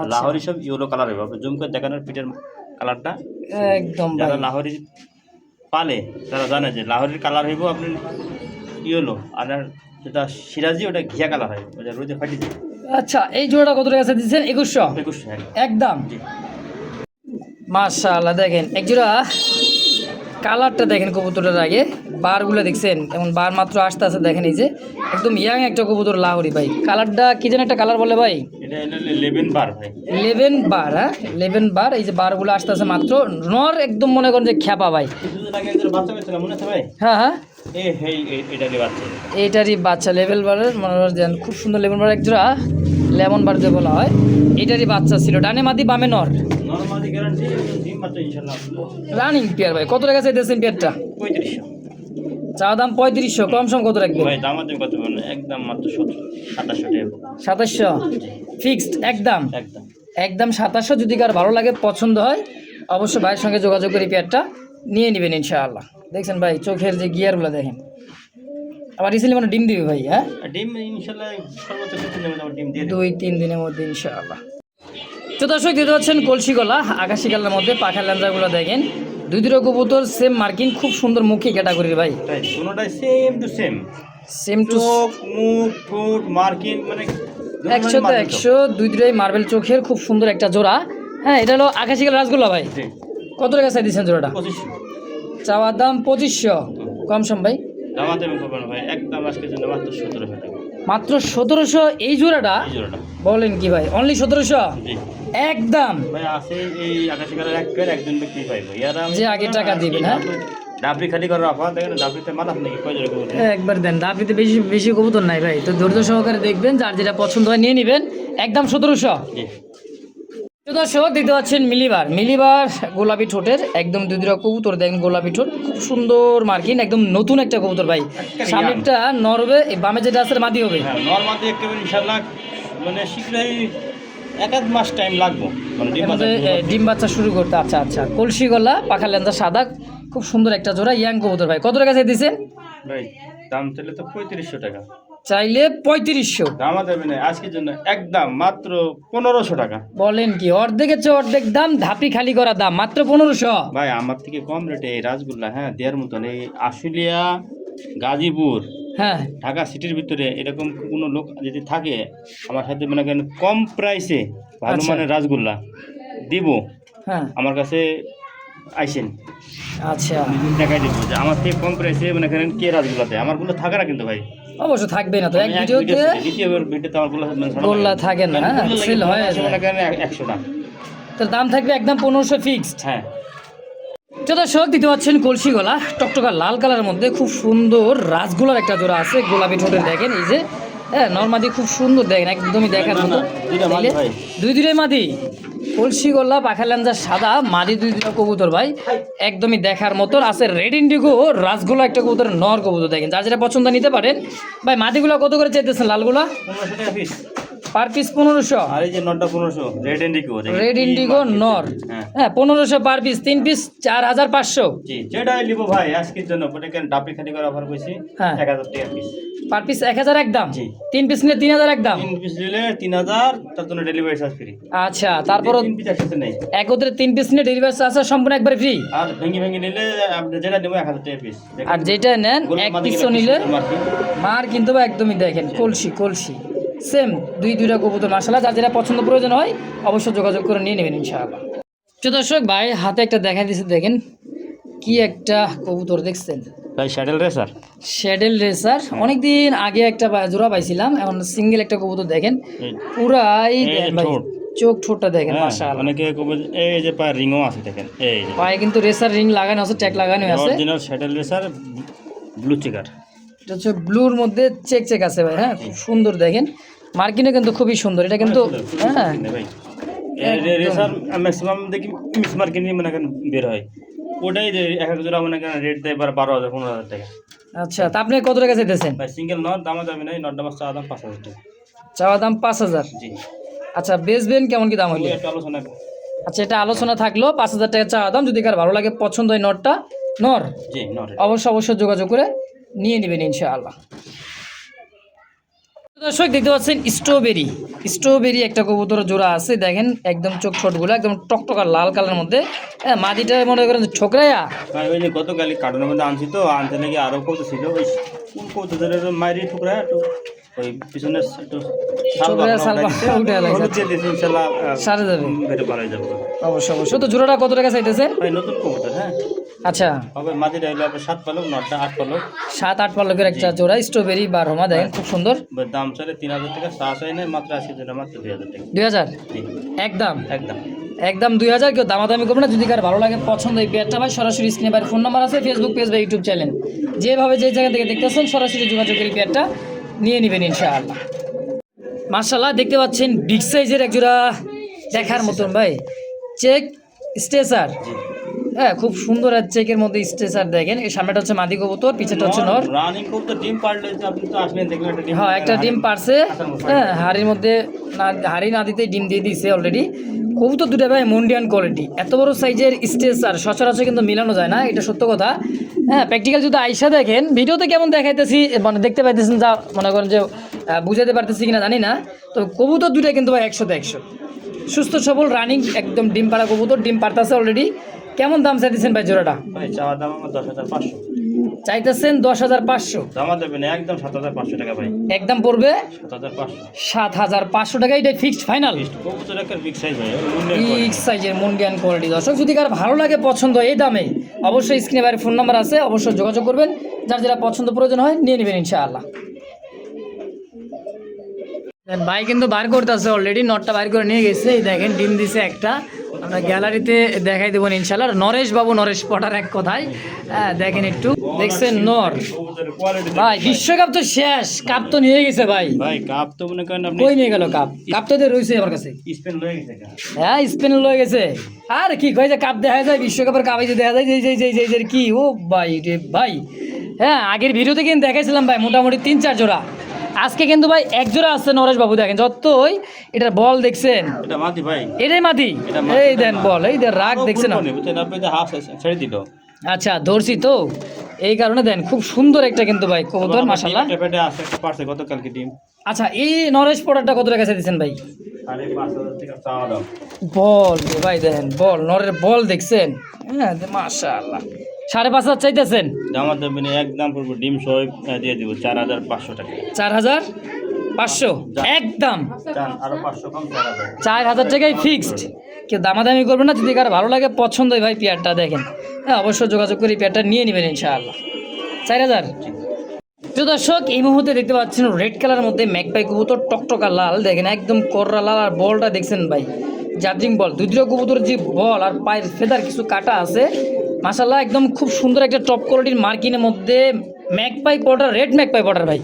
আচ্ছা। লাহোরি সব ইয়েলো কালার হবে, আপনি জুম করে দেখানোর পিঠের কালারটা। একদম ভাই, যারা লাহোরি পালে তারা জানে যে লাহোরির কালার হইব আপনার ইয়েলো, আর যেটা সিরাজি ওটা ঘিয়া কালার হয়, ওটা রোদে ফাটি যায়। আচ্ছা এই জোড়াটা কত টাকা দিচ্ছেন? 2100 2100 একদম? জি। মাশাআল্লাহ দেখেন একজোড়া কালারটা দেখেন কবুতরের, আগে বারগুলো দেখছেন, এমন বার মাত্র আসতে আসতে দেখেন, এই যে একদম ইয়াং একটা কবুতর লাহোরি ভাই। কালারটা কি যেন একটা কালার বলে ভাই? এটা হলো 11 বার ভাই। 11 বার? হ্যাঁ 11 বার। এই যে বারগুলো আসতে আসতে মাত্র নর, একদম মনে করেন যে খ্যাপা ভাই। কিছুদিন আগে একজন বাচ্চা পেয়েছিলাম, মনে আছে ভাই? হ্যাঁ হ্যাঁ, এটারই বাচ্চা। এইটারই বাচ্চা লেভেল বারের, মনে করেন খুব সুন্দর লেভেল বার একজোড়া, লেমন বার যে বলা হয়, এটারই বাচ্চা ছিল। ডানে মাদি বামে নর, নরমালি গ্যারান্টি, ডিম বাচ্চা ইনশাআল্লাহ। রানিং পেয়ার ভাই। কত টাকা চাইতেছেন পেয়ারটা? 3500। চাওয়া দাম 3500, কম সম কত রাখবেন? ভাই দাম আছে কত বলেন, একদম মাত্র 2700 টাকা। 2700 ফিক্সড একদম। একদম একদম 2700। যদি কার ভালো লাগে পছন্দ হয় অবশ্যই ভাইয়ের সঙ্গে যোগাযোগ করে পেয়ারটা নিয়ে নেবেন ইনশাআল্লাহ। দেখছেন ভাই চোখের যে গিয়ারগুলো দেখেন। আবার রিসেন্টলি মানে ডিম দিবে ভাই, হ্যাঁ ডিম ইনশাআল্লাহ সর্বোচ্চ 2-3 দিনের মধ্যে ডিম দিয়ে দেবে। 2-3 দিনের মধ্যে ইনশাআল্লাহ। তো দর্শক দিতে পাচ্ছেন কলসি গলা আকাশি কালারের মধ্যে পাখার ল্যাঞ্জাগুলো দেখেন, দুটো কবুতর সেম মার্কিং, খুব সুন্দর মুখী ক্যাটাগরির ভাই, তাই কোনোটাই same to same, same to চোখ মুখ ঠোঁট মার্কিং মানে 100-100 দুটোই মার্বেল চোখের খুব সুন্দর একটা জোড়া। হ্যাঁ এটা হলো আকাশি কালার রাসগোল্লা ভাই। জি কত টাকা চাই দিচ্ছেন জোড়াটা? 2500 চাওয়ার দাম 2500, কম সম ভাই দামাতে আমি করবেন ভাই, একদম আজকের জন্য মাত্র 1700 টাকা। মাত্র 1700 এই জোড়াটা? এই জোড়াটা বলেন কি ভাই, অনলি 1700 জি একদম? ভাই আছে এই আকাশি কালার এক পেয়ার একজন ব্যক্তি পাইবো, ইয়ার যে আগে টাকা দিবেন, হ্যাঁ ডাবরি খালি করে রাখা, দেখেন ডাবরিতে মাল আপনি কয় জোড়া করবেন? একবার দেন, দাবিতে বেশি বেশি কবুতর নাই ভাই, তো ধৈর্য সহকারে দেখবেন, যার যেটা পছন্দ হয় নিয়ে নেবেন, একদম 1700। জি দর্শক দেখতে পাচ্ছেন মিলিবার গোলাপি ঠোঁটের একদম দুধুরা কবুতর দেখেন, গোলাপি ঠোঁট খুব সুন্দর মার্কিন, একদম নতুন একটা কবুতর ভাই। সামনেরটা নরবে, বামে যেটা আছে মাদি হবে। হ্যাঁ নরমাল দিয়ে একেবারে ইনশাআল্লাহ মানে শীঘ্রই 1-1 মাস টাইম লাগবে মানে ডিম বাচ্চা ডিম বাচ্চা শুরু করতে। আচ্ছা আচ্ছা, কলসি গলা পাখা লেন্দা সাদা, খুব সুন্দর একটা জোড়া ইয়াং কবুতর ভাই। কত টাকা চাই দিচ্ছেন ভাই? দাম চাইলে তো 3500 টাকা, চাইলে 3500। দামা দেবে না আজকের জন্য, একদম মাত্র 1500 টাকা। বলেন কি, অর্ধেকের চেয়ে অর্ধেক দাম, ধাপি খালি করা দাম মাত্র 1500। ভাই আমার থেকে কম রেটে এই রাসগোল্লা হ্যাঁ দেওয়ার মতন, এই আশুলিয়া গাজীপুর হ্যাঁ ঢাকা সিটির ভিতরে এরকম কোনো লোক যদি থাকে আমার সাথে মনে করেন কম প্রাইসে ভালো আচ্ছা। মানের রাসগোল্লা দিব, হ্যাঁ আমার কাছে আইসেন আচ্ছা, দেখাই দিব যে আমার থেকে কম প্রাইসে মনে করেন কে রাসগোল্লা দেয়। আমারগুলো থাকে না কিন্তু ভাই, অবশ্য থাকবে না তো, এক আমি এক ভিডিওতে দ্বিতীয় ভিডিওতে আমারগুলো গোল্লা থাকে না, হ্যাঁ সেল হয় মনে করেন 100 টাকা। তার দাম থাকবে একদম 1500 ফিক্সড। হ্যাঁ দর্শক দিতে পাচ্ছেন কলসি গলা টকটকা লাল কালারের মধ্যে খুব সুন্দর রাসগোলার একটা জোড়া আছে, গোলাপি ঠোঁটের দেখেন, এই যে হ্যাঁ নর্মাদি খুব সুন্দর দেখেন, একদমই দেখার মতো। দুইটা মাদি ভাই। দুই মাদি কলসি গলা পাখা লেঞ্জা সাদা, মাদি দুইটা কবুতর ভাই, একদমই দেখার মতো আছে। রেড ইন্ডিগো রাসগোলা একটা কবুতর, নর কবুতর দেখেন, যার যেটা পছন্দ নিতে পারেন ভাই। মাদিগুলো কত করে চাইতেছেন লালগুলা? 1500 টাকা পিস। Per piece 1500। আর এই যে নটটা 1500 রেড ইন্ডিগো, রেড ইন্ডিগো নর, হ্যাঁ 1500 পার পিস, 3 পিস 4500। জি যেটাই নিব ভাই আজকের জন্য পরে কেন ডাবলি খালি করে অফার কইছি, হ্যাঁ 1000 টাকা পিস। পার পিস 1000 একদম। জি 3 পিস নিলে 3000 একদম। 3 পিস নিলে 3000, তার জন্য ডেলিভারি চার্জ ফ্রি। আচ্ছা তারপরও 3 পিস একসাথে নেই, একত্রে 3 পিস নিলে ডেলিভারি চার্জ সম্পূর্ণ একবারে ফ্রি। আর ভেঙে নিলে আপনি যেটা নেব 1000 টাকা পিস। আর যেটা নেন এক পিসও নিলে মার কিন্তু ভাই একদমই দেখেন কলসি সেম দুইটা কবুতর মাশাআল্লাহ, যার যেটা পছন্দ প্রয়োজন হয় অবশ্যই যোগাযোগ করে নিয়ে নেবেন ইনশাআল্লাহ। দর্শক ভাই হাতে একটা দেখা দিয়েছে, দেখেন কি একটা কবুতর দেখছেন ভাই শ্যাডেল রেসার। শ্যাডেল রেসার, অনেকদিন আগে একটা জোড়া পাইছিলাম, এখন সিঙ্গেল একটা কবুতর দেখেন পুরাই ভাই, চোখ ঠোঁটটা দেখেন মাশাআল্লাহ। অনেকে কবে এই যে পায়ের রিংও আছে দেখেন, এই যে পায়ে কিন্তু রেসার রিং লাগানো আছে, ট্যাগ লাগানো আছে, অরিজিনাল শ্যাডেল রেসার ব্লু চেকার। এটা হচ্ছে ব্লুর মধ্যে চেক আছে ভাই, হ্যাঁ খুব সুন্দর দেখেন, মার্কিনে কিন্তু খুবই সুন্দর এটা কিন্তু, হ্যাঁ ভাই রেসার ম্যাক্সিমাম দেখি মিস মার্কিন মনে করেন বের হয়, ওটাই এক এক জোড়া মনে করেন রেট দেয় 12,000 15,000 টাকা। আচ্ছা তা আপনি কত টাকা চাইতেছেন ভাই সিঙ্গেল নট দামা যাবে না, নট দাম চাওয়া দাম 5,000 টাকা। চাওয়া দাম 5000। জি আচ্ছা বেচবেন কেমন কি দাম হইলে? একটা আলোচনা আচ্ছা এটা আলোচনা থাকলো, 5000 টাকা চাওয়া দাম, যদি কার ভালো লাগে পছন্দ হয় নটটা নর, জি নট অবশ্যই যোগাযোগ করে নিয়ে নেবেন ইনশাআল্লাহ। দর্শক দেখতে পাচ্ছেন স্ট্রবেরি একটা কবুতর জোড়া আছে দেখেন, একদম চোখ ছোটগুলো একদম টকটকা লাল কালারের মধ্যে, হ্যাঁ মাদিটা মনে করেন ছোকরাইয়া। ভাই ওই যে গতকাল কার্টুনের মধ্যে আনছি তো, আনতে নাকি আরও কত ছিল, ওই কোন কবুতরের মাইরি ঠুকরা একটু ওই পিছনে একটু সারে যাবে যাবে। অবশ্যই। তো জোড়াটা কত টাকা চাইতেছেন? ভাই নতুন কবুতর, হ্যাঁ আচ্ছা হবে মাটিটা হইলো আপনার 7 পালক, নটটা 8 পালক, 7-8 পালকের একটা জোড়া স্ট্রবেরি বারহমা দেখেন খুব সুন্দর। দাম চলে 3000 টাকা, চাষ হয় না মাত্র আজকের জন্য মাত্র 2000 টাকা। 2000 জি একদম 2000, কেউ দামাদামি করবে না। যদি কার ভালো লাগে পছন্দ এই পেয়ারটা ভাই সরাসরি স্ক্রিনে বাইরে ফোন নাম্বার আছে, ফেসবুক পেজ বা ইউটিউব চ্যানেল, যেভাবে যে জায়গা থেকে দেখতেছেন সরাসরি যোগাযোগ করে পেয়ারটা নিয়ে নেবেন ইনশাআল্লাহ। মাশাআল্লাহ দেখতে পাচ্ছেন বিগ সাইজের এক জোড়া দেখার মতন ভাই, চেক স্টেসার, হ্যাঁ খুব সুন্দর চেকের মধ্যে স্ট্রেচার দেখেন, এই সামনেটা হচ্ছে মাদি কবুতর, পিছেটা হচ্ছে নর। রানিং কবুতর ডিম পারলে আপনি তো আসলেন দেখবেন একটা ডিম, হ্যাঁ একটা ডিম পারছে, হ্যাঁ হাড়ির মধ্যে হাড়ি না দিতে ডিম দিয়ে দিছে অলরেডি। কবুতর দুটো ভাই মুন্ডিয়ান কোয়ালিটি, এত বড় সাইজের স্ট্রেচার সচরাচর কিন্তু মিলানো যায় না, এটা সত্য কথা। হ্যাঁ প্র্যাকটিক্যাল যদি আইসা দেখেন, ভিডিওতে কেমন দেখাইতেছি মানে দেখতে পাইতেছেন, যা মনে করেন যে বুঝাতে পারতেছি কিনা জানি না। তো কবুতর দুটো কিন্তু ভাই 100তে 100 সুস্থ সবল রানিং একদম ডিম পাড়া কবুতর, ডিম পারতেছে অলরেডি। কেমন দাম চাইতেছেন ভাই জোড়াটা? ভাই চাওয়া দাম আমার 10,500 চাইতেছেন 10,500, জমা দেবেন একদম 7,500 টাকা ভাই, একদম পড়বে 7,500 7,500 টাকা, এটা ফিক্সড ফাইনাল। কবুতর একটা বিগ সাইজ ভাই, বিগ সাইজের মুন্ডিয়ান কোয়ালিটি। দর্শক যদি কার ভালো লাগে পছন্দ এই দামে, অবশ্যই স্ক্রিনে বাইরে ফোন নাম্বার আছে, অবশ্যই যোগাযোগ করবেন, যার যেটা পছন্দ প্রয়োজন হয় নিয়ে নেবেন ইনশাআল্লাহ। ভাই কিন্তু বার করতেছে অলরেডি, নটটা বার করে নিয়ে গেছে, এই দেখেন ডিম দিছে একটা, আমরা গ্যালারিতে দেখাই দেবো ইনশাআল্লাহ। নরেশ বাবু, নরেশ পটার এক কথায়, হ্যাঁ দেখেন একটু দেখছেন নর ভাই। বিশ্বকাপ তো শেষ, কাপ তো নিয়ে গেছে ভাই। ভাই কাপ তো মনে করেন আপনি কই নিয়ে গেল কাপ? কাপ তো রয়েছে আমার কাছে, স্পেন লয়ে গেছে। হ্যাঁ স্পেন লয়ে গেছে। আর কি কয় যে কাপ দেখা যায়, বিশ্বকাপের কাপ এই যে দেখা যায় যে কি ও ভাই রে ভাই। হ্যাঁ আগের ভিডিওতে কিন্তু দেখাইছিলাম ভাই মোটামুটি 3-4 জোড়া, আজকে কিন্তু ভাই এক জোড়া আছে নরেশ বাবু। দেখেন যতই এটার বল দেখছেন, এটা মাটি ভাই, এটাই মাটি, এই দেন বল, এই দেন রাগ দেখছেন। হাফ ছেড়ে দিল। আচ্ছা ধরছি তো এই কারণে দেন, খুব সুন্দর একটা কিন্তু ভাই কবুতর মাশাআল্লাহ। পেটে আছে একটা পারছে গতকালকে ডিম। আচ্ছা এই নরেশ পটারটা কত টাকা চাইছেন ভাই? 5,500 টাকা চাওয়া দাম। বল ভাই দেখেন বল, নরের বল দেখছেন, হ্যাঁ মাশাআল্লাহ। 5,500 চাইতেছেন, আমার দেবেন একদম পড়বো ডিম সহ দিয়ে দিব 4,500 টাকা। 4,500 একদম, আরো 500 কম 4,000। 4,000 টাকাই ফিক্সড, কেউ দামাদামি করবেন না। যদি কারো ভালো লাগে পছন্দ হয় ভাই পেয়ারটা দেখেন, হ্যাঁ অবশ্যই যোগাযোগ করে পেয়ারটা নিয়ে নেবেন ইনশাআল্লাহ। 4,000। প্রিয় দর্শক এই মুহূর্তে দেখতে পাচ্ছেন রেড কালার মধ্যে ম্যাকপাই কবুতর, টকটকা লাল দেখেন, একদম কররা লাল। আর বলটা দেখছেন ভাই জাদ্রিং বল, দুধীয় কবুতর যে বল আর পায়ের ফেদার কিছু কাটা আছে মাশাআল্লাহ, একদম খুব সুন্দর একটা টপ কোয়ালিটির মার্কিনের মধ্যে magpie Potter, red magpie Potter ভাই।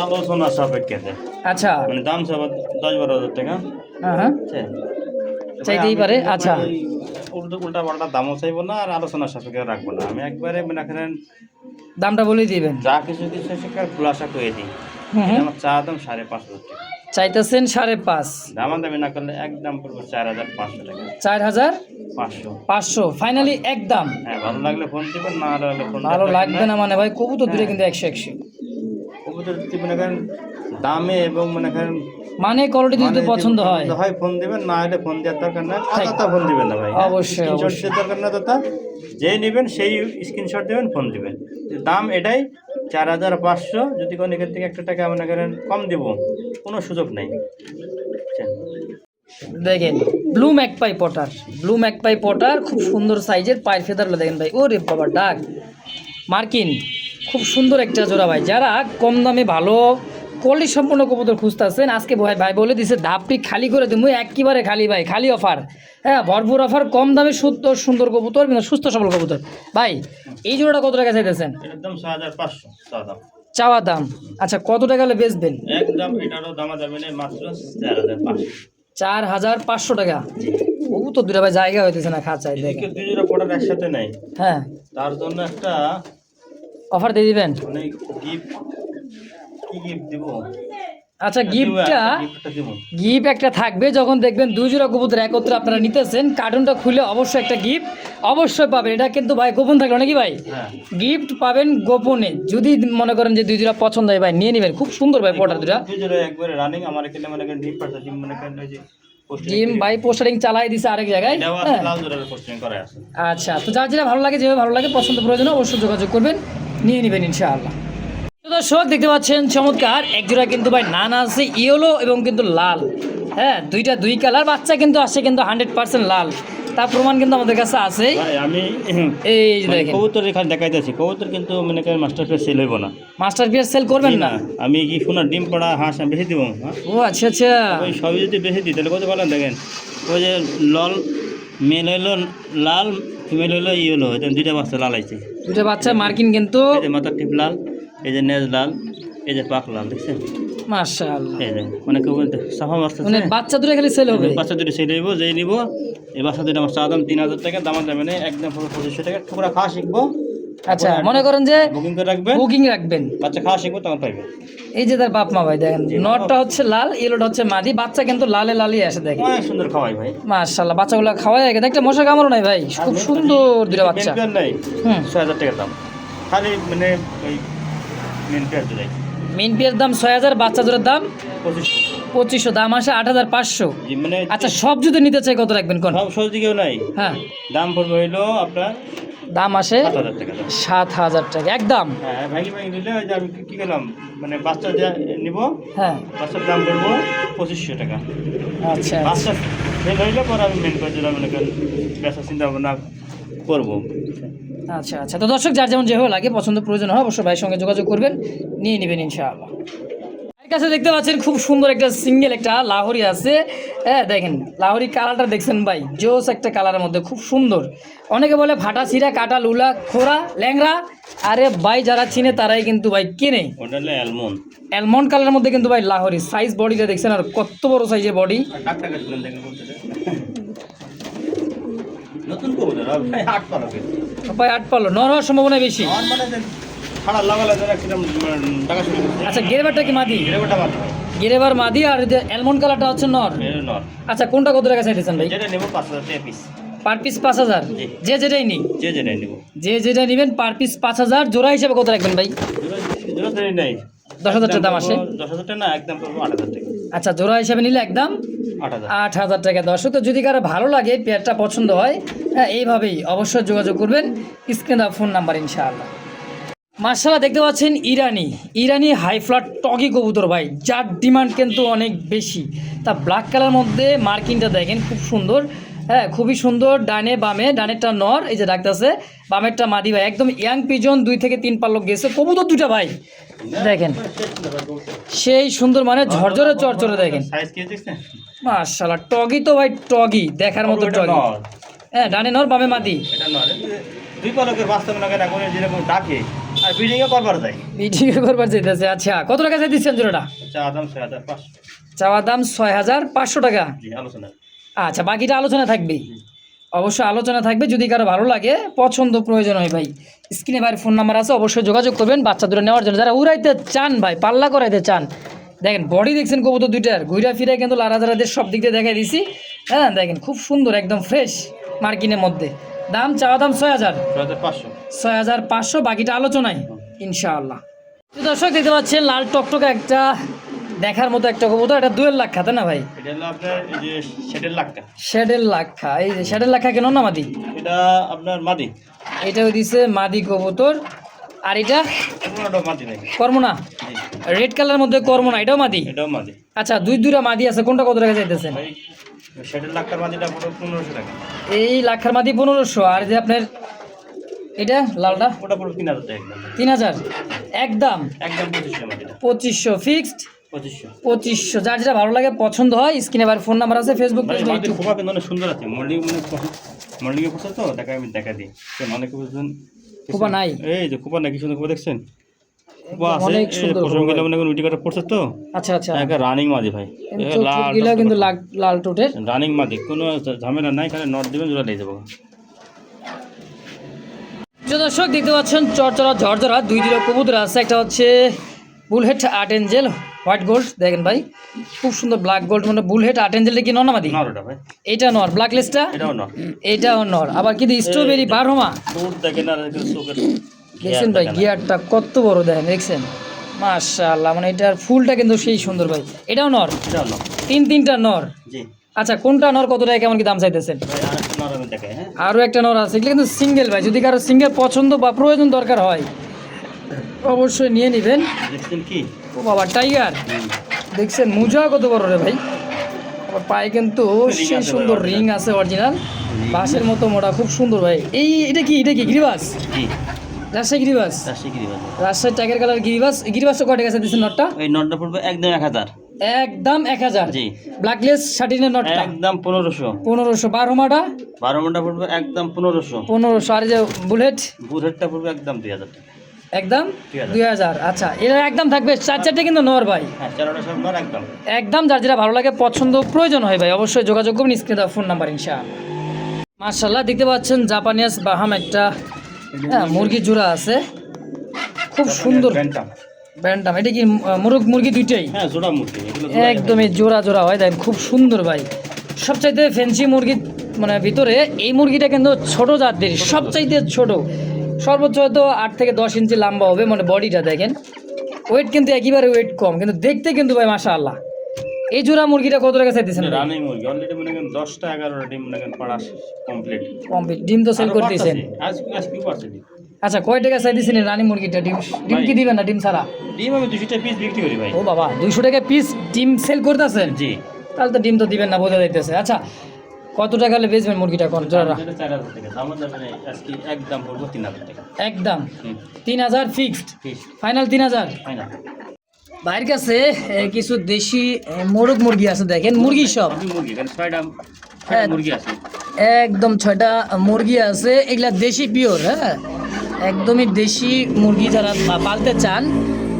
আলোচনা সাপেক্ষে আচ্ছা মানে দাম সব 10-12,000 টাকা। হ্যাঁ চাইতেই পারে। আচ্ছা উল্টা পাল্টা দামও চাইবো না, আর আলোচনা সাপেক্ষে রাখবো না, আমি একবারে মনে করেন দামটা বলেই দিবেন, যা কিছু সেখানে খোলাসা করে দিই। আমার চা দাম 5,500 টাকা চাইতেছেন 5.5, দাম দামি না করলে একদম পড়বো 4,500 টাকা। 4,500 ফাইনালি একদম। হ্যাঁ ভালো লাগলে ফোন দিবেন, না লাগলে ফোন ভালো লাগবে না মানে ভাই, কবুতর দূরে কিন্তু 100-100 কবুতর যদি মনে করেন দামে এবং মনে করেন মানে কোয়ালিটি যদি পছন্দ হয় ফোন দিবেন, না হলে ফোন দেওয়ার দরকার না, আলাদা ফোন দিবেন না ভাই। অবশ্যই স্ক্রিনশট দরকার না দাদা, যে নেবেন সেই স্ক্রিনশট দেবেন, ফোন দিবেন। দাম এটাই 4,500, যদি কোনো এখান থেকে 1 টাকা মনে করেন কম দিব, কোনো সুযোগ নেই। দেখেন blue magpie Potter, blue magpie Potter খুব সুন্দর সাইজের, পায়ের ফেদারগুলো দেখেন ভাই, ওরে বাবা ডাক মার্কিন, খুব সুন্দর একটা জোড়া ভাই। যারা কম দামে ভালো কোয়ালিটি সম্পূর্ণ কবুতর খুঁজতেছেন, আজকে ভাই বলে দিছে ধাপটি খালি করে দেবো, একেবারে খালি ভাই, খালি অফার, হ্যাঁ ভরপুর অফার, কম দামে সুন্দর কবুতর, কিন্তু সুস্থ সবল কবুতর। ভাই এই জোড়াটা কত টাকা চাইতেছেন? একদম 6,500 দাম চাওয়া দাম। আচ্ছা কত টাকা হলে বেচবেন? একদম এটারও দাম যাবে না, মাত্র 4,500। 4,500 টাকা। কবুতর দুটা ভাই জায়গা হইতেছে না খাঁচায়, দেখেন দুই জোড়া পড়ার একসাথে নাই, হ্যাঁ তার জন্য একটা অফার দিয়ে দিবেন। মানে গিফট, কি গিফট দিব? আচ্ছা গিফট একটা থাকবে, যখন দেখবেন 2 জোড়া কবুতর একত্রে আপনারা নিতেছেন, কার্টুনটা খুলে অবশ্যই একটা গিফট অবশ্যই পাবেন। এটা কিন্তু ভাই গোপন থাকলো নাকি ভাই? গিফট পাবেন গোপনে, যদি মনে করেন যে 2 জোড়া পছন্দ হয় ভাই নিয়ে নেবেন, খুব সুন্দর ভাই পটার দুটা। 2 জোড়া একবারে রানিং আমার এখানে মনে করেন ডিম পারছে, ডিম মনে করেন ওই যে ডিম ভাই পোস্টারিং চালাই দিছে আরেক জায়গায়। লাল জোড়ার পোস্টারিং করা আছে। আচ্ছা তো যার যেটা ভালো লাগে, যেভাবে ভালো লাগে পছন্দ প্রয়োজন অবশ্যই যোগাযোগ করবেন, নিয়ে নেবেন ইনশাআল্লাহ। দর্শক দেখতে পাচ্ছেন চমৎকার এক জোড়া কিন্তু ভাই নানা আছে, ইয়েলো এবং কিন্তু লাল, হ্যাঁ দুই কালার, বাচ্চা কিন্তু আসে কিন্তু 100% লাল, তার প্রমাণ কিন্তু আমাদের কাছে আছে। আমি এই যে দেখেন কবুতর এখানে দেখাইতেছি, কবুতর কিন্তু মনে করেন মাস্টার পেয়ার সেল হইব না, মাস্টার পেয়ার সেল করবেন না। আমি কি শোনা ডিম পড়া হাঁস আমি বেশি দিব। ও আচ্ছা আচ্ছা, ওই সবই যদি বেশি দিই তাহলে কত বলেন, দেখেন ওই যে লাল মেল হইলো লাল, ফিমেল হইলো ইয়েলো, দুইটা বাচ্চা লাল আছে, দুইটা বাচ্চা মার্কিন কিন্তু, এই যে মাথার টিপ লাল, এই যে নেজ লাল, এই যে পাক লাল, দেখছেন মাশাআল্লাহ। এই যে মানে কেউ সাফা মারতেছে, মানে বাচ্চা দুটো খালি সেল হবে। বাচ্চা দুটো ছেড়ে দিব, যেই নিব এই বাচ্চা দুটো আমার চা দাম 3000 টাকা, দাম যাবে না একদম 2500 টাকা। ঠুকরা খাওয়া শিখবো, আচ্ছা মনে করেন যে বুকিং করে রাখবেন, বুকিং রাখবেন, বাচ্চা খাওয়া শিখবো তখন পাইবে। এই যে তার বাপ মা ভাই দেখেন, নটটা হচ্ছে লাল, ইয়েলোটা হচ্ছে মাদি, বাচ্চা কিন্তু লালে লালই আসে দেখেন। অনেক সুন্দর খাওয়াই ভাই, মাশাআল্লাহ। বাচ্চাগুলো খাওয়াই আগে একটা মশা কামড়ও নাই ভাই, খুব সুন্দর দুটো বাচ্চা। মেন নাই হুম 6000 টাকা দাম, খালি মানে ওই মেন পেয়ার দিলাই। মেন পিয়ার দাম 6000, বাচ্চা জোড়ার দাম 2500, দাম আসে 8500। জি মানে আচ্ছা সব যদি নিতে চাই কত রাখবেন কোন? সব সহজ দিকেও নাই, হ্যাঁ দাম পড়বে হইলো আপনার দাম আসে 7000 টাকা দাম। 7000 টাকা একদম। হ্যাঁ ভাগি ভাগি নিলে ওই যে আমি কি করলাম, মানে বাচ্চা যা নিব, হ্যাঁ বাচ্চার দাম পড়বো 2500 টাকা। আচ্ছা বাচ্চা ফেল হইলে পরে আমি মেন করে দিলাম, মনে করেন ব্যবসা চিন্তা ভাবনা করবো। আচ্ছা আচ্ছা। তো দর্শক যার যেমন যেভাবে লাগে পছন্দ প্রয়োজন হয় অবশ্যই ভাইয়ের সঙ্গে যোগাযোগ করবেন, নিয়ে নেবেন ইনশাআল্লাহ। এর কাছে দেখতে পাচ্ছেন খুব সুন্দর একটা সিঙ্গেল একটা লাহোরি আছে। হ্যাঁ দেখেন লাহোরি কালারটা দেখছেন ভাই, জোস একটা কালারের মধ্যে খুব সুন্দর। অনেকে বলে ফাটা ছিঁড়া কাটা লুলা খোরা ল্যাংরা, আরে ভাই যারা চিনে তারাই কিন্তু ভাই কেনে। ওটা হলো অ্যালমন্ড, অ্যালমন্ড কালারের মধ্যে কিন্তু ভাই লাহোরি, সাইজ বডিটা দেখছেন আর কত বড় সাইজের বডি। টাকা শুনেন দেখেন বলতে নতুন কবুতর ভাই 8 পালক ভাই 8 পাল্লো, নর হওয়ার সম্ভাবনা বেশি। আর মানে খাড়া লাগালে যারা কিরকম টাকা শুনে আচ্ছা গেরেবারটা কি মাদি? এটা বাদ গেরেবার মাদি, আর অ্যালমন্ড কালারটা হচ্ছে নর। এর নর, আচ্ছা কোনটা কত টাকা চাইতেছেন ভাই? যেটা নেব 5000 টাকা পিস, পার পিস 5000, জি। যে যেটাই নিই, যে যেটা নেব যে যেটা নেবেন পার পিস 5000। জোড়া হিসেবে কত রাখবেন ভাই? জোড়া ধরে নাই 10,000 টাকা দাম আসে। 10000 টাকা না, একদম পড়বো 8000 টাকা। আচ্ছা জোড়া হিসেবে নিলে একদম 8000। 8000 টাকা। দর্শক তো যদি কারো ভালো লাগে পেয়ারটা পছন্দ হয়, হ্যাঁ এইভাবেই অবশ্যই যোগাযোগ করবেন, স্ক্রিনে দেওয়া ফোন নাম্বার ইনশাআল্লাহ। মার্শাল্লাহ দেখতে পাচ্ছেন ইরানি হাই ফ্লাট টগি কবুতর ভাই, যার ডিমান্ড কিন্তু অনেক বেশি। তা ব্ল্যাক কালার মধ্যে মার্কিংটা দেখেন খুব সুন্দর, হ্যাঁ খুবই সুন্দর। ডানে বামে, ডানেরটা নর এই যে ডাকতেছে, বামেরটা মাদি ভাই, একদম ইয়াং পিজন, 2 থেকে 3 পাল্লক গেছে কবুতর দুটা ভাই দেখেন, সেই সুন্দর মানে ঝরঝরে চরচরে দেখেন। সাইজ কি দেখছেন? মার্শাল্লাহ টগি তো ভাই টগি, দেখার মতো এটা টগি। নর, হ্যাঁ ডানে নর বামে মাদি। এটা নর, দুই পালকের বাস্তব না কেন এখন যেরকম ডাকে আর বিল্ডিং এ করবার যায়। মিটিং করবার যেতেছে। আচ্ছা কত টাকা চাই দিচ্ছেন জোড়াটা? চা দাম 6500। চাওয়া দাম 6500 টাকা। জি আলোচনা। আচ্ছা বাকিটা আলোচনা থাকবে, অবশ্যই আলোচনা থাকবে। যদি কারো ভালো লাগে পছন্দ প্রয়োজন হয় ভাই, স্ক্রিনে ভাইয়ের ফোন নাম্বার আছে, অবশ্যই যোগাযোগ করবেন বাচ্চা দুটো নেওয়ার জন্য। যারা উড়াইতে চান ভাই, পাল্লা করাইতে চান, দেখেন বডি দেখছেন কবুতর দুইটার, ঘুরা ফিরে কিন্তু লারাজারাদের সব দিক দিয়ে দেখাই দিছি। হ্যাঁ দেখেন খুব সুন্দর একদম ফ্রেশ মার্কিনের মধ্যে। দাম চাওয়া দাম 6500। 6500, বাকিটা আলোচনায় ইনশাআল্লাহ। তো দর্শক দেখতে পাচ্ছেন লাল টকটকে একটা দেখার মতো একটা কবুতর, এটা 2 লাখ খাতে না ভাই? এটা হলো আপনার এই যে শেডের লাক্কা। শেডের লাক্ষা, এই যে শেডের লাক্ষা কেন না মাদি? এটা আপনার মাদি, এটাও দিছে মাদি কবুতর। আর এটা কোনোটাও মাদি নাই। কর্মনা, জি রেড কালার মধ্যে কর্মনা, এটাও মাদি। এটাও মাদি। আচ্ছা দুইটা মাদি আছে, কোনটা কত টাকা চাইতেছেন? ভাই শেডের লাক্কার মাদিটা পুরো 1500 টাকা। এই লাক্ষার মাদি 1500, আর যে আপনার এটা লালটা ওটা পুরো 3000 টাকা একদম। 3000 একদম। একদম 2500 মাদিটা। 2500 ফিক্সড। 2500। 2500, যার যেটা ভালো লাগে পছন্দ হয় স্ক্রিনে আবার ফোন নাম্বার আছে, ফেসবুক পেজ, মাদি ইউটিউব। খোপা কিন্তু অনেক সুন্দর আছে, মল্ডিং এ পড়ছে তো, দেখা আমি দেখা দিই। অনেক বুঝুন খোপা নাই, এই যে খোপা নাকি সুন্দর খোপা দেখছেন? খোপা আছে অনেক সুন্দর পছন্দ গেলে মনে উইটি কাটা পড়ছে তো। আচ্ছা আচ্ছা। একটা রানিং মাদি ভাই, চোখগুলো কিন্তু লাল টোটের রানিং মাদি, কোনো ঝামেলা নাই, খালি নট দিবেন জোড়া নিয়ে যাবো। দর্শক দেখতে পাচ্ছেন চরচরা ঝরঝরা দুই কবুতর আছে, একটা হচ্ছে bullhead art Angel white gold, দেখেন ভাই খুব সুন্দর ব্ল্যাক গোল্ড, মানে বুলহেড আর্ট এঞ্জেলটা কি নরমাদি? নর ওটা ভাই, এটা নর, ব্ল্যাক লিস্টটা এটাও নর, এটাও নর। আবার কি স্ট্রবেরি বারহমা দুধ দেখেন আর চোখের দেখছেন ভাই, গিয়ারটা কত বড় দেখেন, দেখছেন মাশাআল্লাহ, মানে এটার ফুলটা কিন্তু সেই সুন্দর ভাই। এটাও নর, এটাও নর, তিনটা নর। জি আচ্ছা কোনটা নর কত টাকা কেমন কি দাম চাইতেছেন? ভাই আরেকটা নর আমি দেখাই। হ্যাঁ আরও একটা নর আছে, এগুলো কিন্তু সিঙ্গেল ভাই, যদি কারো সিঙ্গেল পছন্দ বা প্রয়োজন দরকার হয় অবশ্যই নিয়ে নেবেন। দেখছেন কি? ও বাবা টাইগার, দেখছেন মুজা কত বড় রে ভাই, আবার পায়ে কিন্তু সেই সুন্দর রিং আছে অরিজিনাল, বাঁশের মতো মোটা, খুব সুন্দর ভাই। এটা কি গিরিবাস? জি রাজশাহী গিরিবাস, রাজশাহী টাইগার কালার গিরিবাসটা কয় টাকা দিচ্ছেন নটটা? এই নটটা পড়বে একদম 1000। একদম 1000। জি ব্ল্যাকলেস শাটিনের নটটা একদম 1500। 1500। বারহমাটা 12 ঘন্টা পড়বে একদম 1500। 1500। আর যে বুলেট বুলেটটা পড়বে একদম 2000 টাকা। একদম 2000। আচ্ছা, এর একদম থাকবে 4-4টে কিন্তু নর ভাই। হ্যাঁ, 4টা সব নর একদম। একদম যার যেটা ভালো লাগে পছন্দ প্রয়োজন হয় ভাই অবশ্যই যোগাযোগ করবেন, স্ক্রিনে দেওয়া ফোন নাম্বার ইনশাআল্লাহ। মাশাআল্লাহ দেখতে পাচ্ছেন জাপানিয়াস বাহাম একটা মুরগি জোড়া আছে, খুব সুন্দর ব্যান্টাম। এটা কি মুরগি দুইটাই? হ্যাঁ, জোড়া মুরগি এগুলো। একদমই জোড়া জোড়া হয়, দেখেন খুব সুন্দর ভাই। সবচাইতে ফ্যান্সি মুরগি মানে ভিতরে এই মুরগিটা কিন্তু ছোট জাতের, সবচাইতে ছোট, সর্বোচ্চ হয়তো 8 থেকে 10 ইঞ্চি লম্বা হবে, মানে বডিটা দেখেন। ওয়েট কিন্তু একেবারে ওয়েট কম, কিন্তু দেখতে কিন্তু ভাই মাশাআল্লাহ। এই জোড়া মুরগিটা কত টাকা চাইতেছেন? রানিং মুরগি অলরেডি মনে করেন 10টা 11টা ডিম মনে করেন পাড়া কমপ্লিট। ডিম তো সেল করতেছেন? আজ কি করছে ডিম? আচ্ছা, কয় টাকা চাইতেছেন রানী মুরগিটা? ডিম কি দিবেন না ডিম ছাড়া? ডিম আমি 200 টাকা পিস বিক্রি করি ভাই। ও বাবা, 200 টাকা পিস ডিম সেল করতেছেন? জি। তাহলে তো ডিম তো দিবেন না, বোঝা যাইতেছে। আচ্ছা, কত টাকা হলে বেচবেন মুরগিটা কোন জোড়া? 4000 টাকা দাম মানে আজকে একদম পড়বো 3000 টাকা। একদম 3000 ফিক্সড? Final 3000 final. ভাইয়ের কাছে কিছু দেশি মোরগ মুরগি আছে, দেখেন মুরগি সব মুরগি এখানে 6টা মুরগি আছে, একদম 6টা মুরগি আছে। এগুলা দেশি পিওর, হ্যাঁ একদমই দেশি মুরগি। যারা পালতে চান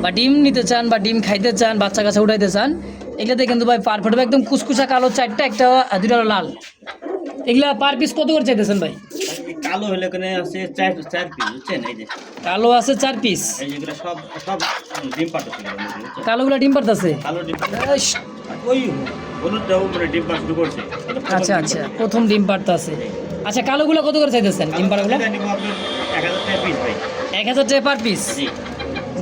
বা ডিম নিতে চান বা ডিম খাইতে চান, বাচ্চা কাছে উঠাইতে চান, এগুলাতে কিন্তু ভাই পারফেক্ট একদম কুচকুচা কালো 4টা, একটা 2টা লাল। এগুলা পার পিস কত করে চাইতেছেন ভাই? কালো হলে এখানে আছে 4 পিস, বুঝছেন? এই যে কালো আছে 4 পিস, এই যেগুলো সব সব ডিম পাড়তেছে। কালোগুলা ডিম পারতেছে? কালো ডিম ওই হলুদটাও মানে ডিম পাড়া শুরু করছে। আচ্ছা আচ্ছা, প্রথম ডিম পারতেছে। আচ্ছা, কালোগুলা কত করে চাইতেছেন ডিম পাড়াগুলো? 1000 টাকা পিস ভাই। 1000 টাকা পার পিস? জি।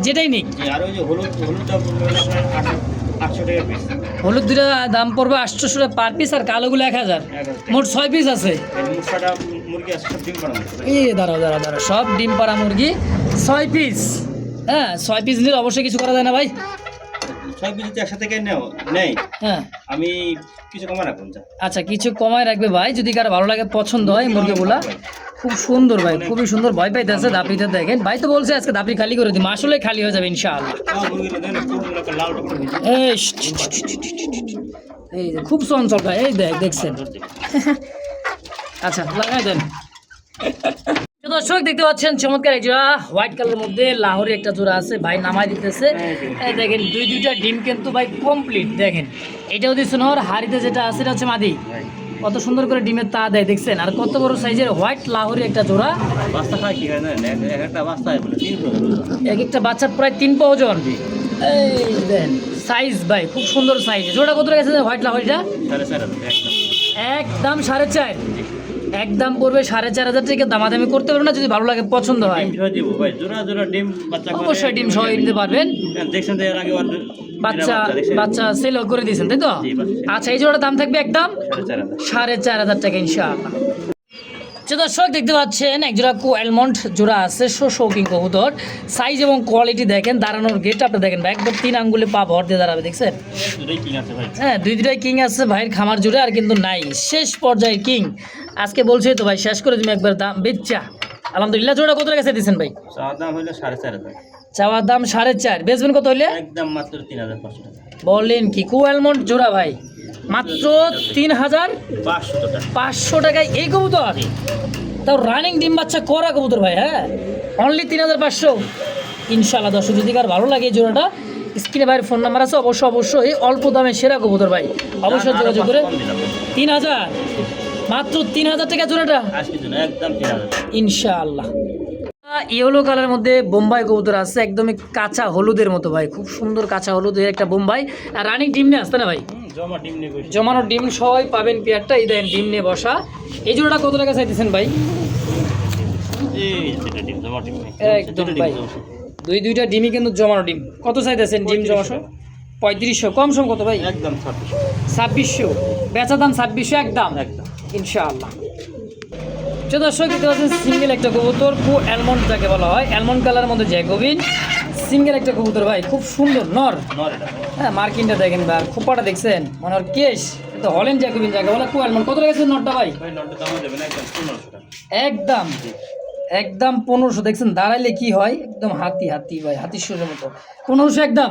যেটাই নিক। আর ওই যে হলুদটা পড়বে আপনার 800 টাকা পিস। হলুদ দুটা দাম পড়বে 800 টাকা পার পিস, আর কালোগুলো 1000। মোট 6 পিস আছে। মুরগিটা মুরগি আছে সব ডিম পাড়া। দাঁড়াও, সব ডিম পাড়া মুরগি 6 পিস। হ্যাঁ, 6 পিস নিলে অবশ্যই কিছু করা যায় না ভাই? 6 পিস যদি একসাথে নেই, হ্যাঁ আমি কিছু কমা রাখুন। আচ্ছা, কিছু কমায় রাখবে ভাই, যদি কারো ভালো লাগে পছন্দ হয় মুরগিগুলা। খুব সুন্দর ভাই, খুবই সুন্দর। ভয় পাইতেছে দাপড়িতে, দেখেন ভাই তো বলছে আজকে দাপড়ি খালি করে দিই, আসলে খালি হয়ে যাবে ইনশাআল্লাহ। এই যে খুব চঞ্চল ভাই, এই দেখছেন। আচ্ছা, লাগাই দেন। দর্শক দেখতে পাচ্ছেন চমৎকার এক জোড়া হোয়াইট কালারের মধ্যে লাহোরি একটা জোড়া আছে, ভাই নামাই দিতেছে। এই দেখেন দুইটা ডিম কিন্তু ভাই কমপ্লিট। দেখেন এটাও দিচ্ছে নর, হাড়িতে যেটা আছে এটা হচ্ছে মাদি। কত সুন্দর করে ডিমের তা দেয় দেখছেন, আর কত বড় সাইজের হোয়াইট লাহোরি একটা জোড়া। বাচ্চা খায় কি হয় না, একটা বাচ্চা হয় 300 এক একটা বাচ্চা প্রায় 3 পাও ওজন। এই দেন সাইজ ভাই, খুব সুন্দর সাইজ। জোড়া কত টাকা আছে হোয়াইট লাহোরিটা? 4.5 একদম 4.5। একদম পড়বে 4.5 টাকা। দামাদামি করতে পারবেন না, যদি ভালো লাগে পছন্দ হয় অবশ্যই ডিম সহ নিতে পারবেন। বাচ্চা সেল করে দিয়েছেন তাই তো? আচ্ছা, এই জোড়ার দাম থাকবে একদম 4.5 টাকা ইনশাআল্লাহ। দর্শক দেখতে পাচ্ছেন এক জোড়া অ্যালমন্ড জোড়া আছে, শৌকিং কবুতর। সাইজ এবং কোয়ালিটি দেখেন, দাঁড়ানোর গেট আপনি দেখেন ভাই, একদম 3 আঙ্গুলে পা ভর দিয়ে দাঁড়াবে, দেখছেন? হ্যাঁ, দুইটাই কিং আছে ভাইয়ের খামার জুড়ে, আর কিন্তু নাই শেষ পর্যায়ের কিং। আজকে বলছি তো ভাই, শেষ করে তুমি একবার দাম বেচা। আলহামদুলিল্লাহ। জোড়া কত টাকা দিচ্ছেন ভাই? চাওয়ার দাম 4.5। বেচবেন কত হইলে? একদম মাত্র 3500 টাকা। বলেন কি? অ্যালমন্ড জোড়া ভাই মাত্র 3500 টাকায় এই কবুতর, তাও রানিং ডিম বাচ্চা করা কবুতর ভাই। হ্যাঁ, অনলি 3500 ইনশাআল্লাহ। দর্শক যদি কার ভালো লাগে এই জোড়াটা, স্ক্রিনে ভাইয়ের ফোন নাম্বার আছে, অবশ্যই অল্প দামে সেরা কবুতর ভাই, অবশ্যই যোগাযোগ করে। 3000 মাত্র 3000 টাকা জোড়াটা একদম 3000 ইনশাআল্লাহ। ইয়েলো কালারের মধ্যে বোম্বাই কবুতর আছে, একদমই কাঁচা হলুদের মতো ভাই, খুব সুন্দর কাঁচা হলুদের একটা বোম্বাই। আর রানিং ডিম নিয়ে আসতে না ভাই? জমানো ডিম সবাই পাবেন পেয়ারটা। এই দেন ডিম নিয়ে বসা। এই জোড়াটা কত টাকা চাইতেছেন ভাই? একদম ভাই, দুইটা ডিমই কিন্তু জমানো ডিম। কত চাইতেছেন ডিম জমা? 3500। কম সম কত ভাই? একদম 2600। বেচা দাম 2600 একদম ইনশাআল্লাহ। দর্শক দেখতে পাচ্ছেন সিঙ্গেল একটা কবুতর, অ্যালমন্ড যাকে বলা হয়, অ্যালমন্ড কালারের মধ্যে জ্যাকোবিন সিঙ্গেল একটা কবুতর ভাই, খুব সুন্দর নর। হ্যাঁ, মার্কিনটা দেখেন ভাই, খোপাটা দেখছেন, মানে ওর কেশ তো হল্যান্ড জ্যাকোবিন যাকে বলে। অ্যালমন্ড কত টাকা নটটা ভাই? একদম 1500। দেখছেন দাঁড়াইলে কি হয়, একদম হাতি ভাই, হাতির সুরের মতো। 1500 একদম।